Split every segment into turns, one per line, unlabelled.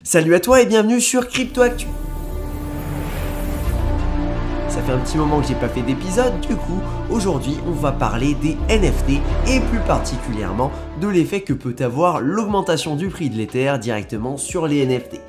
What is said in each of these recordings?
Salut à toi et bienvenue sur CryptoActu. Ça fait un petit moment que j'ai pas fait d'épisode, du coup, aujourd'hui on va parler des NFT et plus particulièrement de l'effet que peut avoir l'augmentation du prix de l'Ether directement sur les NFT.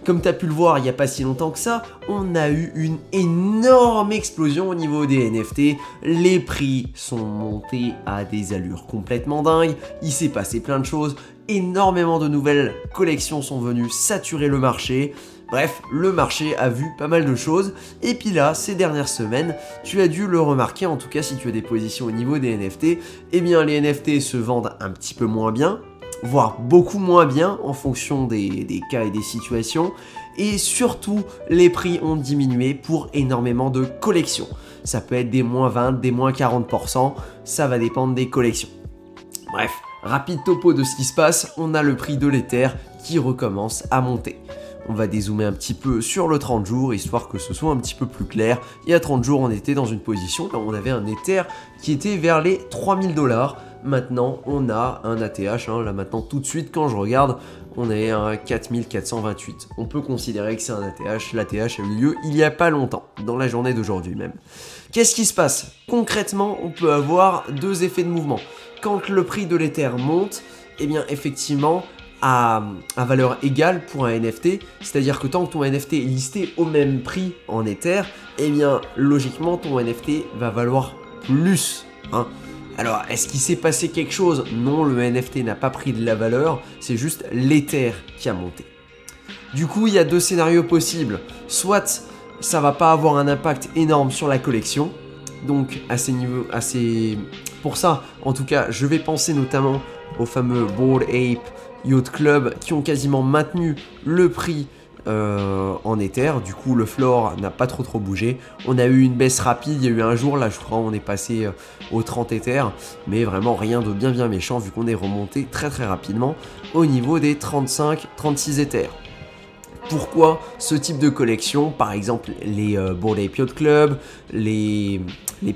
Comme tu as pu le voir il n'y a pas si longtemps que ça, on a eu une énorme explosion au niveau des NFT, les prix sont montés à des allures complètement dingues, il s'est passé plein de choses, énormément de nouvelles collections sont venues saturer le marché. Bref, le marché a vu pas mal de choses, et puis là, ces dernières semaines, tu as dû le remarquer, en tout cas si tu as des positions au niveau des NFT, eh bien les NFT se vendent un petit peu moins bien, voire beaucoup moins bien en fonction des cas et des situations, et surtout, les prix ont diminué pour énormément de collections. Ça peut être des moins 20, des moins 40%, ça va dépendre des collections. Bref, rapide topo de ce qui se passe, on a le prix de l'Ether qui recommence à monter. On va dézoomer un petit peu sur le 30 jours, histoire que ce soit un petit peu plus clair. Il y a 30 jours, on était dans une position où on avait un Ether qui était vers les 3000 $. Maintenant, on a un ATH, là maintenant tout de suite, quand je regarde, on est à 4428. On peut considérer que c'est un ATH. L'ATH a eu lieu il n'y a pas longtemps, dans la journée d'aujourd'hui même. Qu'est-ce qui se passe? Concrètement, on peut avoir deux effets de mouvement. Quand le prix de l'Ether monte, eh bien effectivement, à valeur égale pour un NFT, c'est-à-dire que tant que ton NFT est listé au même prix en Ether, eh bien logiquement ton NFT va valoir plus. Alors, est-ce qu'il s'est passé quelque chose? Non, le NFT n'a pas pris de la valeur, c'est juste l'Ether qui a monté. Du coup, il y a deux scénarios possibles. Soit ça va pas avoir un impact énorme sur la collection, donc à ces niveaux, pour ça, en tout cas, je vais penser notamment au fameux Bored Ape Yacht Club qui ont quasiment maintenu le prix en Ether. Du coup le floor n'a pas trop bougé. On a eu une baisse rapide, il y a eu un jour là je crois on est passé aux 30 Ether, mais vraiment rien de bien méchant vu qu'on est remonté très rapidement au niveau des 35-36 Ether. Pourquoi ce type de collection? Par exemple les Bored Ape Yacht Club, les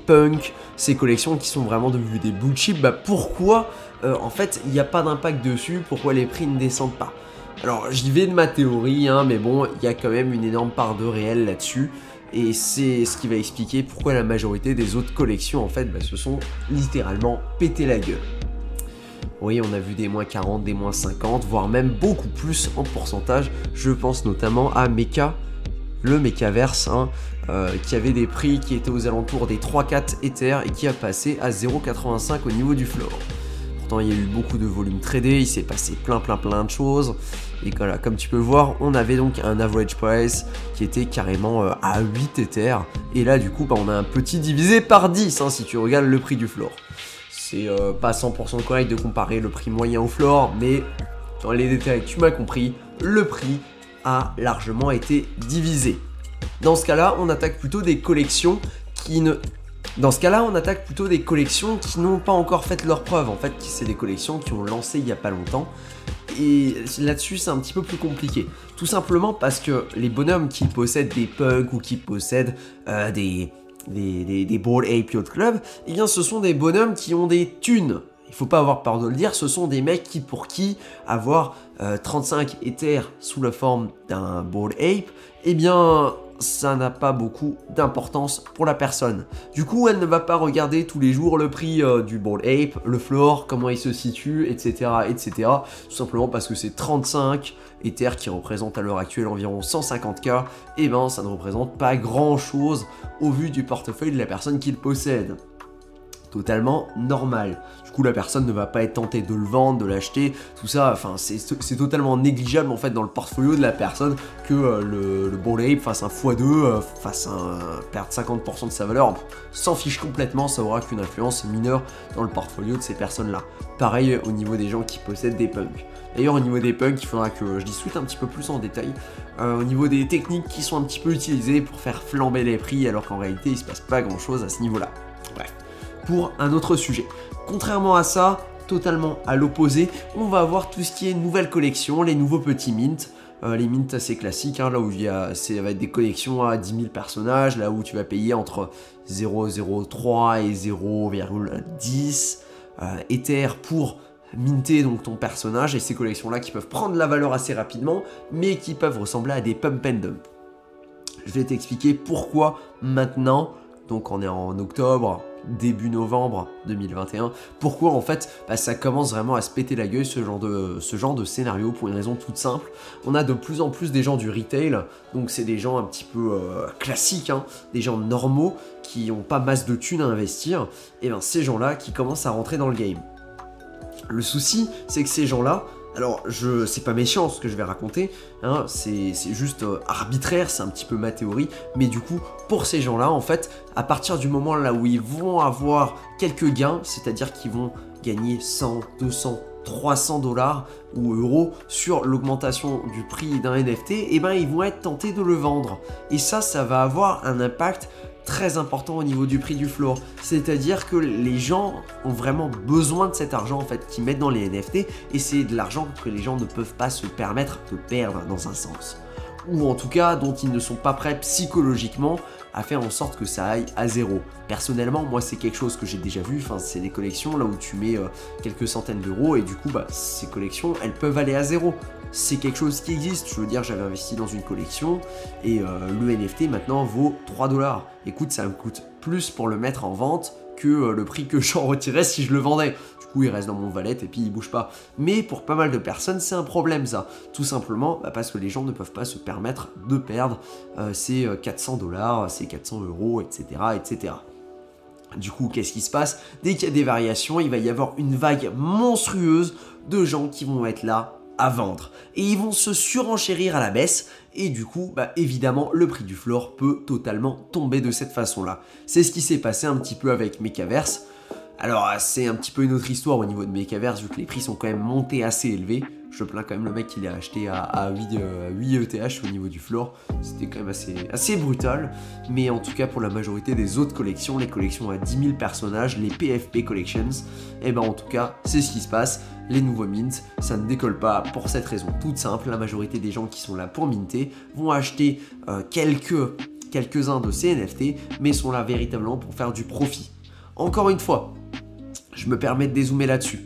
Punk, ces collections qui sont vraiment devenues des blue chips, pourquoi en fait il n'y a pas d'impact dessus? Pourquoi les prix ne descendent pas? Alors j'y vais de ma théorie, mais bon, il y a quand même une énorme part de réel là-dessus. Et c'est ce qui va expliquer pourquoi la majorité des autres collections en fait se sont littéralement pété la gueule. Oui, on a vu des moins 40, des moins 50, voire même beaucoup plus en pourcentage. Je pense notamment à Mecha, le Mechaverse, qui avait des prix qui étaient aux alentours des 3-4 Ether et qui a passé à 0,85 au niveau du floor. Pourtant, il y a eu beaucoup de volume tradé, il s'est passé plein de choses. Et voilà, comme tu peux voir, on avait donc un average price qui était carrément à 8 Ether. Et là, du coup, on a un petit divisé par 10 si tu regardes le prix du floor. C'est pas 100% correct de comparer le prix moyen au floor, mais dans les détails, tu m'as compris, le prix a largement été divisé. Dans ce cas-là, on attaque plutôt des collections qui n'ont pas encore fait leur preuve. En fait, c'est des collections qui ont lancé il n'y a pas longtemps. Et là-dessus, c'est un petit peu plus compliqué. Tout simplement parce que les bonhommes qui possèdent des punks ou qui possèdent des Bored Ape Yacht Club, eh bien, ce sont des bonhommes qui ont des thunes. Il faut pas avoir peur de le dire, ce sont des mecs pour qui avoir 35 Ether sous la forme d'un Bored Ape, eh bien, ça n'a pas beaucoup d'importance pour la personne. Du coup, elle ne va pas regarder tous les jours le prix du Bored Ape, le floor, comment il se situe, etc. Tout simplement parce que c'est 35 Ether qui représentent à l'heure actuelle environ 150K, et ben ça ne représente pas grand chose au vu du portefeuille de la personne qui le possède. Totalement normal. Du coup, la personne ne va pas être tentée de le vendre, de l'acheter, tout ça, c'est totalement négligeable en fait dans le portfolio de la personne que le Bored Ape fasse un x2, perdre 50% de sa valeur, s'en fiche complètement, ça aura qu'une influence mineure dans le portfolio de ces personnes-là. Pareil au niveau des gens qui possèdent des punks. D'ailleurs, au niveau des punks, il faudra que je discute un petit peu plus en détail, au niveau des techniques qui sont un petit peu utilisées pour faire flamber les prix, alors qu'en réalité, il se passe pas grand-chose à ce niveau-là. Bref. Pour un autre sujet. Contrairement à ça, totalement à l'opposé, on va avoir tout ce qui est nouvelle collection, les nouveaux petits mints. Les mints assez classiques, là où ça va être des collections à 10 000 personnages, là où tu vas payer entre 0,03 et 0,10 Ether pour minter donc ton personnage et ces collections-là qui peuvent prendre la valeur assez rapidement, mais qui peuvent ressembler à des pump and dump. Je vais t'expliquer pourquoi maintenant, donc on est en octobre, début novembre 2021, pourquoi en fait ça commence vraiment à se péter la gueule ce genre de scénario pour une raison toute simple. On a de plus en plus des gens du retail, donc c'est des gens un petit peu classiques, hein, des gens normaux qui n'ont pas masse de thunes à investir, et bien ces gens-là qui commencent à rentrer dans le game. Le souci, c'est que ces gens-là, alors c'est pas méchant ce que je vais raconter, hein, c'est juste arbitraire, c'est un petit peu ma théorie, mais du coup, pour ces gens-là, en fait, à partir du moment là où ils vont avoir quelques gains, c'est-à-dire qu'ils vont gagner 100, 200, 300 dollars ou euros sur l'augmentation du prix d'un NFT, et ben ils vont être tentés de le vendre. Et ça va avoir un impact très important au niveau du prix du floor. C'est-à-dire que les gens ont vraiment besoin de cet argent en fait qu'ils mettent dans les NFT, et c'est de l'argent que les gens ne peuvent pas se permettre de perdre dans un sens. Ou en tout cas dont ils ne sont pas prêts psychologiquement à faire en sorte que ça aille à zéro. Personnellement, moi c'est quelque chose que j'ai déjà vu, c'est des collections là où tu mets quelques centaines d'euros et du coup ces collections elles peuvent aller à zéro. C'est quelque chose qui existe, je veux dire j'avais investi dans une collection et le NFT maintenant vaut 3 dollars. Écoute, ça me coûte plus pour le mettre en vente que le prix que j'en retirais si je le vendais. Du coup il reste dans mon wallet et puis il bouge pas. Mais pour pas mal de personnes c'est un problème ça, tout simplement parce que les gens ne peuvent pas se permettre de perdre ces 400 dollars, ces 400 euros, etc. etc. Du coup, qu'est-ce qui se passe? Dès qu'il y a des variations, il va y avoir une vague monstrueuse de gens qui vont être là à vendre. Et ils vont se surenchérir à la baisse. Et du coup, évidemment, le prix du floor peut totalement tomber de cette façon-là. C'est ce qui s'est passé un petit peu avec Mechaverse. Alors, c'est un petit peu une autre histoire au niveau de Mechaverse, vu que les prix sont quand même montés assez élevés. Je plains quand même le mec qui l'a acheté à 8 ETH au niveau du floor. C'était quand même assez brutal. Mais en tout cas, pour la majorité des autres collections, les collections à 10 000 personnages, les PFP Collections, et ben en tout cas, c'est ce qui se passe. Les nouveaux mints, ça ne décolle pas pour cette raison toute simple. La majorité des gens qui sont là pour minter vont acheter quelques-uns de ces NFT, mais sont là véritablement pour faire du profit. Encore une fois, je me permets de dézoomer là-dessus.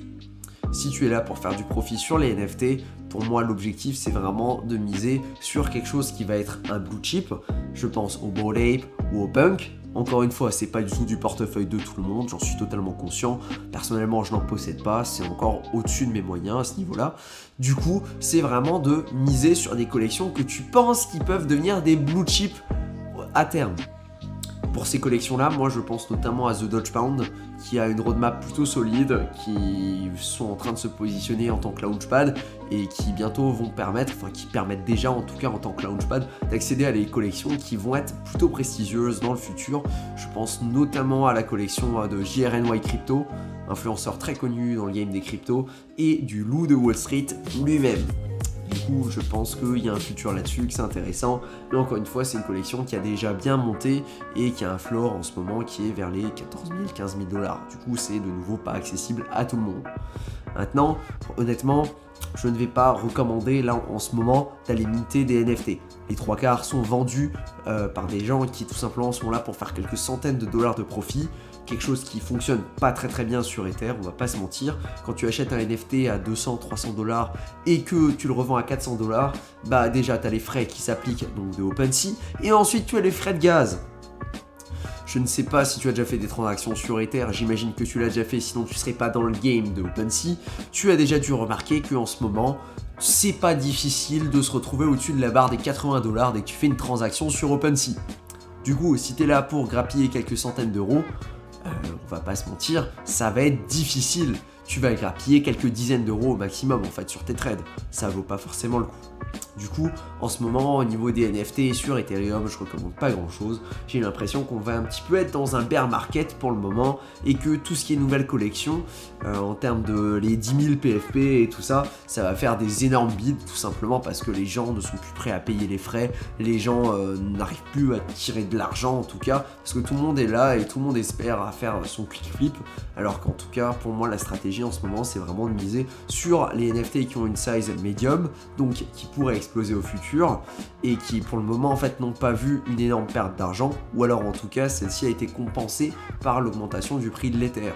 Si tu es là pour faire du profit sur les NFT, pour moi l'objectif c'est vraiment de miser sur quelque chose qui va être un blue chip. Je pense au Bored Ape ou au Punk. Encore une fois, c'est pas du tout du portefeuille de tout le monde, j'en suis totalement conscient. Personnellement, je n'en possède pas, c'est encore au-dessus de mes moyens à ce niveau-là. Du coup, c'est vraiment de miser sur des collections que tu penses qui peuvent devenir des blue chips à terme. Pour ces collections-là, moi je pense notamment à The Dodge Pound, qui a une roadmap plutôt solide, qui sont en train de se positionner en tant que launchpad et qui bientôt vont permettre, qui permettent déjà en tout cas en tant que launchpad, d'accéder à des collections qui vont être plutôt prestigieuses dans le futur. Je pense notamment à la collection de JRNY Crypto, influenceur très connu dans le game des cryptos, et du loup de Wall Street lui-même. Du coup, je pense qu'il y a un futur là-dessus, que c'est intéressant. Mais encore une fois, c'est une collection qui a déjà bien monté et qui a un floor en ce moment qui est vers les 14 000, 15 000 dollars. Du coup, c'est de nouveau pas accessible à tout le monde. Maintenant, honnêtement, je ne vais pas recommander là en ce moment d'aller minter des NFT. Les 3/4 sont vendus par des gens qui tout simplement sont là pour faire quelques centaines de dollars de profit. Quelque chose qui fonctionne pas très bien sur Ether, on va pas se mentir. Quand tu achètes un NFT à 200, 300 dollars et que tu le revends à 400 dollars, déjà tu as les frais qui s'appliquent donc de OpenSea et ensuite tu as les frais de gaz. Je ne sais pas si tu as déjà fait des transactions sur Ether, j'imagine que tu l'as déjà fait, sinon tu ne serais pas dans le game de OpenSea. Tu as déjà dû remarquer qu'en ce moment, c'est pas difficile de se retrouver au-dessus de la barre des 80 dollars dès que tu fais une transaction sur OpenSea. Du coup, si tu es là pour grappiller quelques centaines d'euros, on va pas se mentir, ça va être difficile. Tu vas grappiller quelques dizaines d'euros au maximum en fait sur tes trades. Ça vaut pas forcément le coup. Du coup, en ce moment, au niveau des NFT sur Ethereum, je recommande pas grand chose. J'ai l'impression qu'on va un petit peu être dans un bear market pour le moment et que tout ce qui est nouvelle collection, en termes de les 10 000 PFP et tout ça, ça va faire des énormes bids tout simplement parce que les gens ne sont plus prêts à payer les frais, les gens n'arrivent plus à tirer de l'argent en tout cas, parce que tout le monde est là et tout le monde espère à faire son quick flip, alors qu'en tout cas, pour moi, la stratégie en ce moment, c'est vraiment de miser sur les NFT qui ont une size médium, donc qui pourraient exploser au futur et qui pour le moment en fait n'ont pas vu une énorme perte d'argent, ou alors en tout cas celle-ci a été compensée par l'augmentation du prix de l'Ether.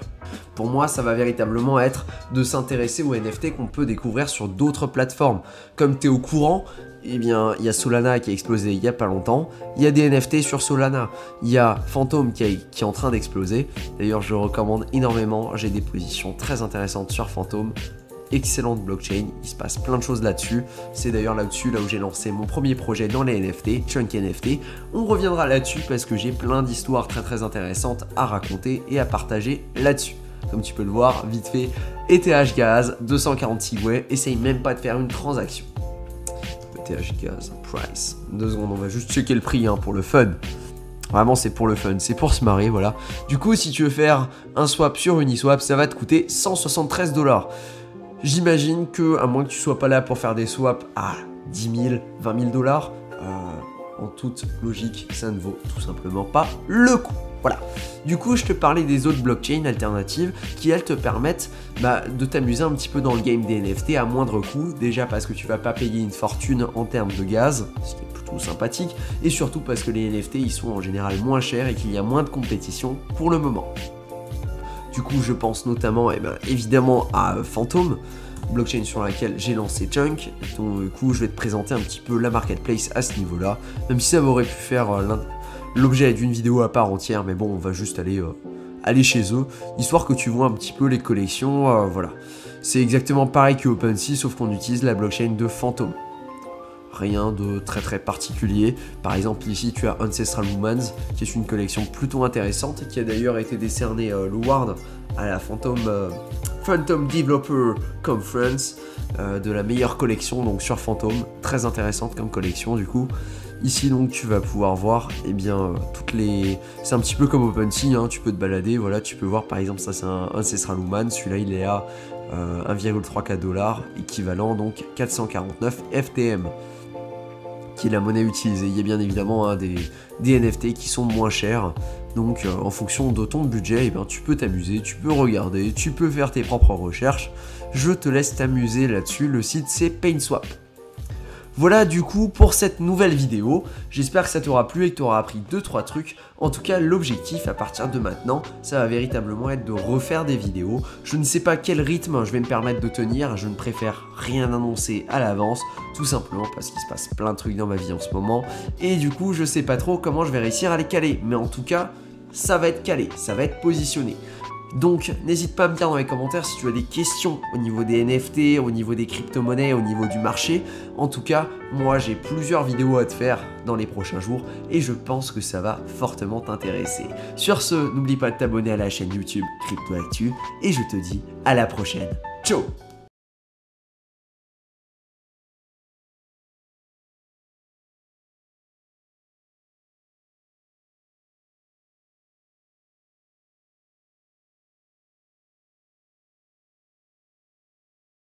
Pour moi ça va véritablement être de s'intéresser aux NFT qu'on peut découvrir sur d'autres plateformes. Comme tu es au courant, eh bien, il y a Solana qui a explosé il y a pas longtemps, il y a des NFT sur Solana, il y a Phantom qui est en train d'exploser. D'ailleurs, je le recommande énormément, j'ai des positions très intéressantes sur Phantom. Excellente blockchain, il se passe plein de choses là-dessus. C'est d'ailleurs là-dessus, là où j'ai lancé mon premier projet dans les NFT, Chunk NFT. On reviendra là-dessus parce que j'ai plein d'histoires très intéressantes à raconter et à partager là-dessus. Comme tu peux le voir, vite fait, ETH Gaz, 246 ouais, essaye même pas de faire une transaction. ETH Gaz, price. 2 secondes, on va juste checker le prix pour le fun. Vraiment, c'est pour le fun, c'est pour se marrer, voilà. Du coup, si tu veux faire un swap sur Uniswap, ça va te coûter 173 $. J'imagine que, à moins que tu sois pas là pour faire des swaps à 10 000, 20 000 $, en toute logique, ça ne vaut tout simplement pas le coup. Voilà. Du coup, je te parlais des autres blockchains alternatives qui, elles, te permettent de t'amuser un petit peu dans le game des NFT à moindre coût. Déjà parce que tu vas pas payer une fortune en termes de gaz, ce qui est plutôt sympathique, et surtout parce que les NFT, ils sont en général moins chers et qu'il y a moins de compétition pour le moment. Du coup, je pense notamment, évidemment, à Phantom, blockchain sur laquelle j'ai lancé Chunk. Donc, du coup, je vais te présenter un petit peu la marketplace à ce niveau-là, même si ça aurait pu faire l'objet d'une vidéo à part entière, mais bon, on va juste aller chez eux, histoire que tu vois un petit peu les collections, voilà. C'est exactement pareil que OpenSea, sauf qu'on utilise la blockchain de Phantom. Rien de très particulier. Par exemple, ici, tu as Ancestral Humans, qui est une collection plutôt intéressante, et qui a d'ailleurs été décerné l'award à la Phantom Developer Conference de la meilleure collection, donc sur Phantom. Très intéressante comme collection, du coup. Ici donc tu vas pouvoir voir toutes les... C'est un petit peu comme OpenSea, tu peux te balader, voilà, tu peux voir par exemple ça c'est un Ancestral Human, celui-là il est à 1,34 $, équivalent donc 449 FTM, qui est la monnaie utilisée. Il y a bien évidemment des NFT qui sont moins chers, donc en fonction de ton budget, tu peux t'amuser, tu peux regarder, tu peux faire tes propres recherches. Je te laisse t'amuser là-dessus, le site c'est PainSwap. Voilà du coup pour cette nouvelle vidéo, j'espère que ça t'aura plu et que tu auras appris 2-3 trucs. En tout cas l'objectif à partir de maintenant, ça va véritablement être de refaire des vidéos. Je ne sais pas quel rythme je vais me permettre de tenir, je ne préfère rien annoncer à l'avance, tout simplement parce qu'il se passe plein de trucs dans ma vie en ce moment. Et du coup je sais pas trop comment je vais réussir à les caler, mais en tout cas ça va être calé, ça va être positionné. Donc n'hésite pas à me dire dans les commentaires si tu as des questions au niveau des NFT, au niveau des crypto-monnaies, au niveau du marché. En tout cas, moi j'ai plusieurs vidéos à te faire dans les prochains jours et je pense que ça va fortement t'intéresser. Sur ce, n'oublie pas de t'abonner à la chaîne YouTube Crypto Actu et je te dis à la prochaine. Ciao!